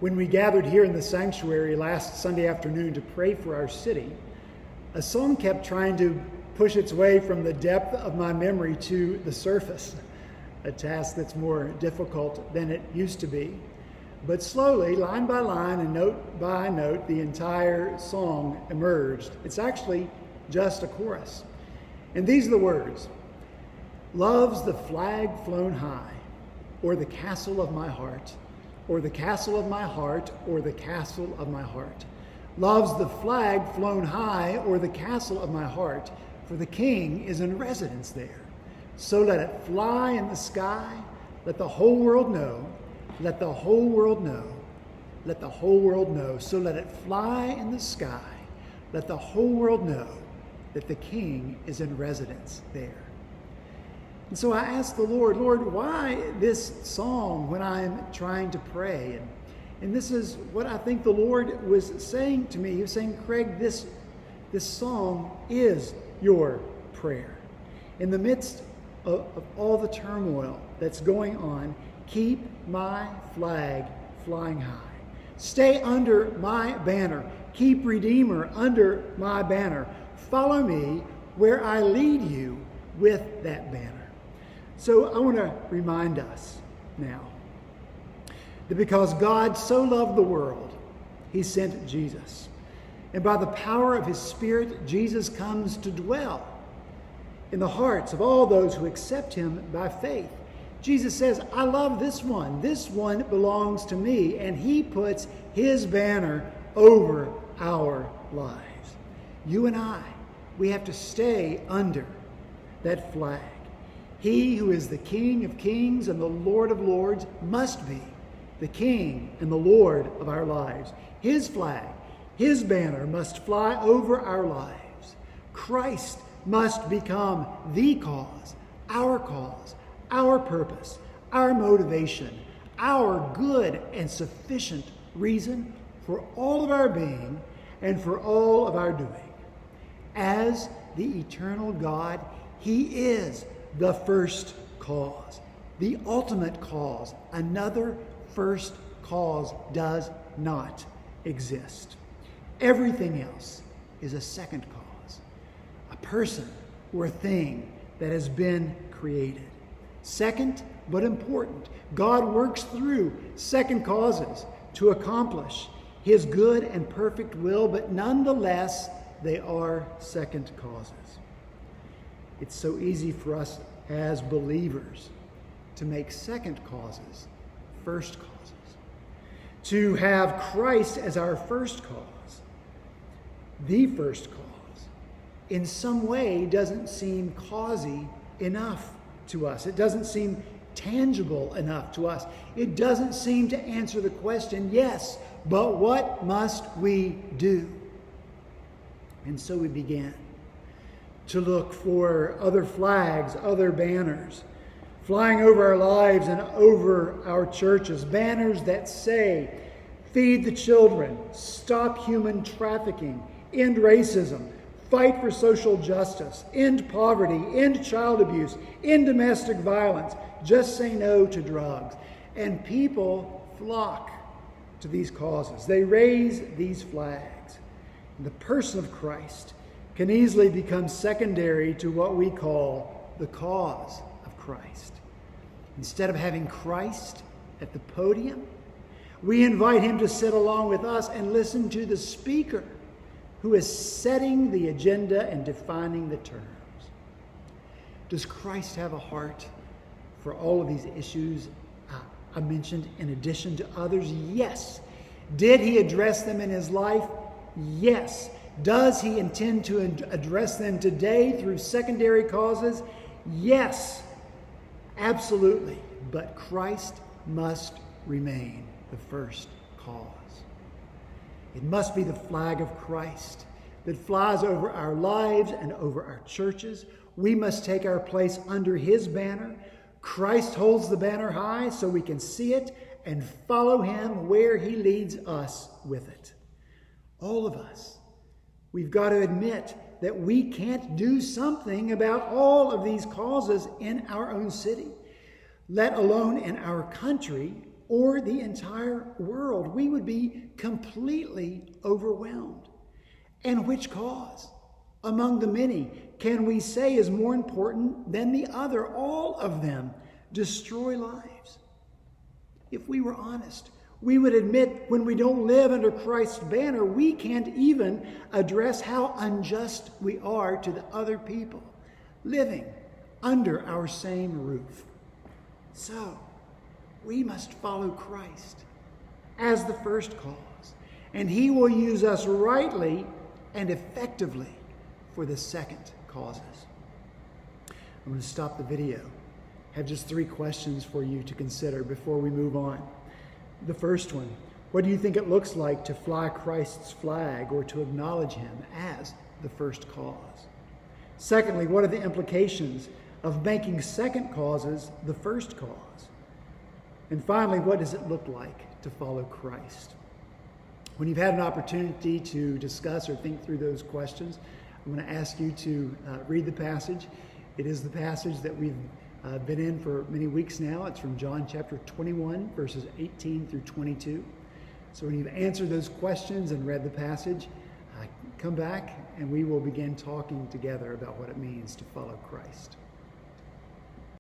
When we gathered here in the sanctuary last Sunday afternoon to pray for our city, a song kept trying to push its way from the depth of my memory to the surface, a task that's more difficult than it used to be. But slowly, line by line and note by note, the entire song emerged. It's actually just a chorus. And these are the words: "Love's the flag flown high, or the castle of my heart, or the castle of my heart, or the castle of my heart. Love's the flag flown high, or the castle of my heart, for the king is in residence there. So let it fly in the sky, let the whole world know, let the whole world know, let the whole world know. So let it fly in the sky, let the whole world know that the king is in residence there." And so I asked the Lord, why this song when I'm trying to pray? And this is what I think the Lord was saying to me. He was saying, Craig, this song is your prayer. In the midst of all the turmoil that's going on, keep my flag flying high. Stay under my banner. Keep Redeemer under my banner. Follow me where I lead you with that banner. So I want to remind us now that because God so loved the world, he sent Jesus. And by the power of his Spirit, Jesus comes to dwell in the hearts of all those who accept him by faith. Jesus says, I love this one. This one belongs to me. And he puts his banner over our lives. You and I, we have to stay under that flag. He who is the King of kings and the Lord of lords must be the King and the Lord of our lives. His flag, his banner must fly over our lives. Christ must become the cause, our purpose, our motivation, our good and sufficient reason for all of our being and for all of our doing. As the eternal God, he is the first cause, the ultimate cause. Another first cause does not exist. Everything else is a second cause, a person or a thing that has been created. Second, but important, God works through second causes to accomplish his good and perfect will, but nonetheless, they are second causes. It's so easy for us as believers to make second causes first causes, to have Christ as our first cause. The first cause, in some way, doesn't seem causey enough to us. It doesn't seem tangible enough to us. It doesn't seem to answer the question, yes, but what must we do? And so we began to look for other flags, other banners, flying over our lives and over our churches. Banners that say, feed the children, stop human trafficking, end racism, fight for social justice, end poverty, end child abuse, end domestic violence, just say no to drugs. And people flock to these causes. They raise these flags. The person of Christ can easily become secondary to what we call the cause of Christ. Instead of having Christ at the podium, we invite him to sit along with us and listen to the speaker who is setting the agenda and defining the terms. Does Christ have a heart for all of these issues I mentioned in addition to others? Yes. Did he address them in his life? Yes. Does he intend to address them today through secondary causes? Yes, absolutely. But Christ must remain the first cause. It must be the flag of Christ that flies over our lives and over our churches. We must take our place under his banner. Christ holds the banner high so we can see it and follow him where he leads us with it. All of us, we've got to admit that we can't do something about all of these causes in our own city, let alone in our country or the entire world. We would be completely overwhelmed. And which cause among the many can we say is more important than the other? All of them destroy lives. If we were honest, we would admit when we don't live under Christ's banner, we can't even address how unjust we are to the other people living under our same roof. So, we must follow Christ as the first cause, and he will use us rightly and effectively for the second causes. I'm going to stop the video. I have just 3 questions for you to consider before we move on. The first one, what do you think it looks like to fly Christ's flag or to acknowledge him as the first cause? Secondly, what are the implications of making second causes the first cause? And finally, what does it look like to follow Christ? When you've had an opportunity to discuss or think through those questions, I'm going to ask you to read the passage. It is the passage that we've been in for many weeks now. It's from John chapter 21, verses 18 through 22. So when you've answered those questions and read the passage, come back and we will begin talking together about what it means to follow Christ.